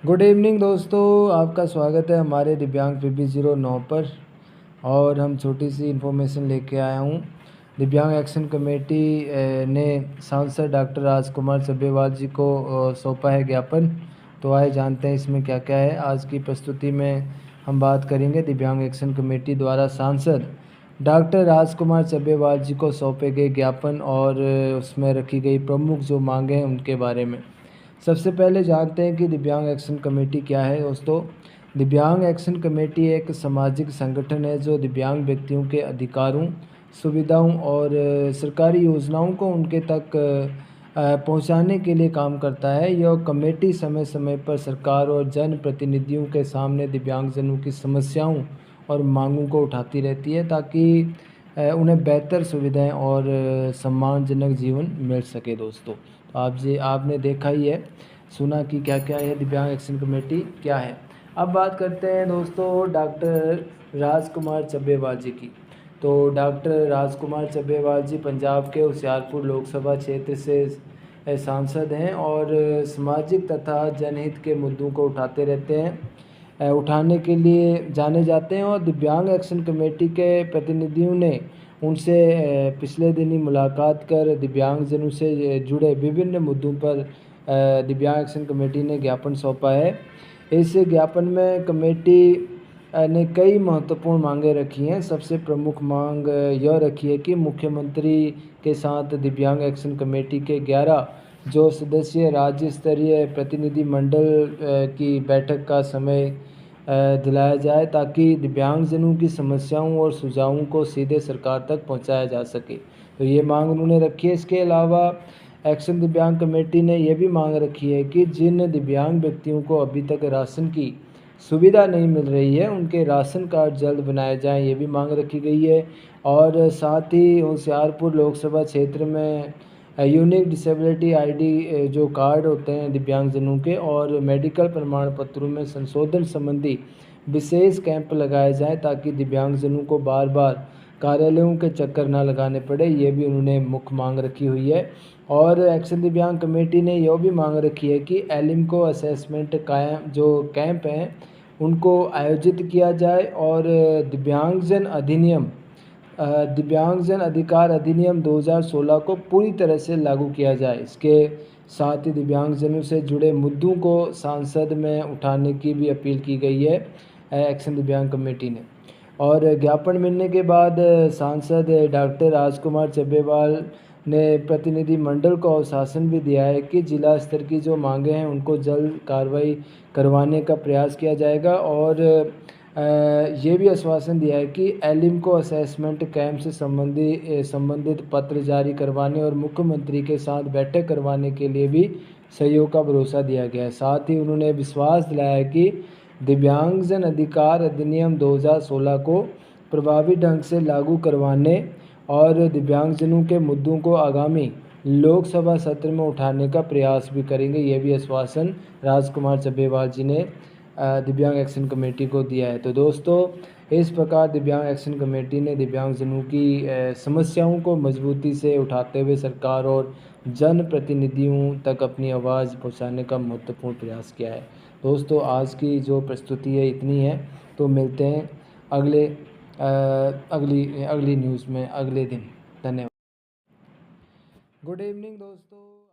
Good evening दोस्तों, आपका स्वागत है हमारे दिव्यांग PB09 पर। और हम छोटी सी इन्फॉर्मेशन लेके आया हूँ। दिव्यांग एक्शन कमेटी ने सांसद डॉक्टर राजकुमार चब्बेवाल जी को सौंपा है ज्ञापन। तो आइए जानते हैं इसमें क्या क्या है। आज की प्रस्तुति में हम बात करेंगे दिव्यांग एक्शन कमेटी द्वारा सांसद डॉक्टर राजकुमार चब्बेवाल जी को सौंपे गए ज्ञापन और उसमें रखी गई प्रमुख जो मांगें हैं उनके बारे में। सबसे पहले जानते हैं कि दिव्यांग एक्शन कमेटी क्या है दोस्तों। दिव्यांग एक्शन कमेटी एक सामाजिक संगठन है जो दिव्यांग व्यक्तियों के अधिकारों, सुविधाओं और सरकारी योजनाओं को उनके तक पहुंचाने के लिए काम करता है। यह कमेटी समय समय पर सरकार और जनप्रतिनिधियों के सामने दिव्यांगजनों की समस्याओं और मांगों को उठाती रहती है ताकि उन्हें बेहतर सुविधाएं और सम्मानजनक जीवन मिल सके दोस्तों। तो आपने देखा ही है, सुना कि क्या क्या है दिव्यांग एक्शन कमेटी क्या है। अब बात करते हैं दोस्तों डॉक्टर राजकुमार चब्बेवाल जी की। तो डॉक्टर राजकुमार चब्बेवाल जी पंजाब के होशियारपुर लोकसभा क्षेत्र से सांसद हैं और सामाजिक तथा जनहित के मुद्दों को उठाते रहते हैं, उठाने के लिए जाने जाते हैं। और दिव्यांग एक्शन कमेटी के प्रतिनिधियों ने उनसे पिछले दिन ही मुलाकात कर दिव्यांगजनों से जुड़े विभिन्न मुद्दों पर दिव्यांग एक्शन कमेटी ने ज्ञापन सौंपा है। इस ज्ञापन में कमेटी ने कई महत्वपूर्ण मांगें रखी हैं। सबसे प्रमुख मांग यह रखी है कि मुख्यमंत्री के साथ दिव्यांग एक्शन कमेटी के 11 जो सदस्यीय राज्य स्तरीय प्रतिनिधिमंडल की बैठक का समय दिलाया जाए ताकि दिव्यांगजनों की समस्याओं और सुझावों को सीधे सरकार तक पहुंचाया जा सके। तो ये मांग उन्होंने रखी है। इसके अलावा एक्शन दिव्यांग कमेटी ने यह भी मांग रखी है कि जिन दिव्यांग व्यक्तियों को अभी तक राशन की सुविधा नहीं मिल रही है उनके राशन कार्ड जल्द बनाए जाएं, ये भी मांग रखी गई है। और साथ ही होशियारपुर लोकसभा क्षेत्र में यूनिक डिसेबिलिटी आईडी जो कार्ड होते हैं दिव्यांगजनों के और मेडिकल प्रमाण पत्रों में संशोधन संबंधी विशेष कैंप लगाए जाएं ताकि दिव्यांगजनों को बार बार कार्यालयों के चक्कर ना लगाने पड़े, ये भी उन्होंने मुख्य मांग रखी हुई है। और एक्शन दिव्यांग कमेटी ने यह भी मांग रखी है कि एलिम्को असेसमेंट कैंप हैं उनको आयोजित किया जाए और दिव्यांगजन अधिकार अधिनियम 2016 को पूरी तरह से लागू किया जाए। इसके साथ ही दिव्यांगजनों से जुड़े मुद्दों को सांसद में उठाने की भी अपील की गई है एक्शन दिव्यांग कमेटी ने। और ज्ञापन मिलने के बाद सांसद डॉक्टर राजकुमार चब्बेवाल ने प्रतिनिधिमंडल को आश्वासन भी दिया है कि जिला स्तर की जो मांगें हैं उनको जल्द कार्रवाई करवाने का प्रयास किया जाएगा। और ये भी आश्वासन दिया है कि एलिम्को असेसमेंट कैंप से संबंधित पत्र जारी करवाने और मुख्यमंत्री के साथ बैठक करवाने के लिए भी सहयोग का भरोसा दिया गया है। साथ ही उन्होंने विश्वास दिलाया है कि दिव्यांगजन अधिकार अधिनियम 2016 को प्रभावी ढंग से लागू करवाने और दिव्यांगजनों के मुद्दों को आगामी लोकसभा सत्र में उठाने का प्रयास भी करेंगे। ये भी आश्वासन राजकुमार चब्बेवाल जी ने दिव्यांग एक्शन कमेटी को दिया है। तो दोस्तों, इस प्रकार दिव्यांग एक्शन कमेटी ने दिव्यांगजनों की समस्याओं को मजबूती से उठाते हुए सरकार और जनप्रतिनिधियों तक अपनी आवाज़ पहुंचाने का महत्वपूर्ण प्रयास किया है। दोस्तों, आज की जो प्रस्तुति है इतनी है। तो मिलते हैं अगली न्यूज़ में अगले दिन। धन्यवाद। गुड इवनिंग दोस्तों।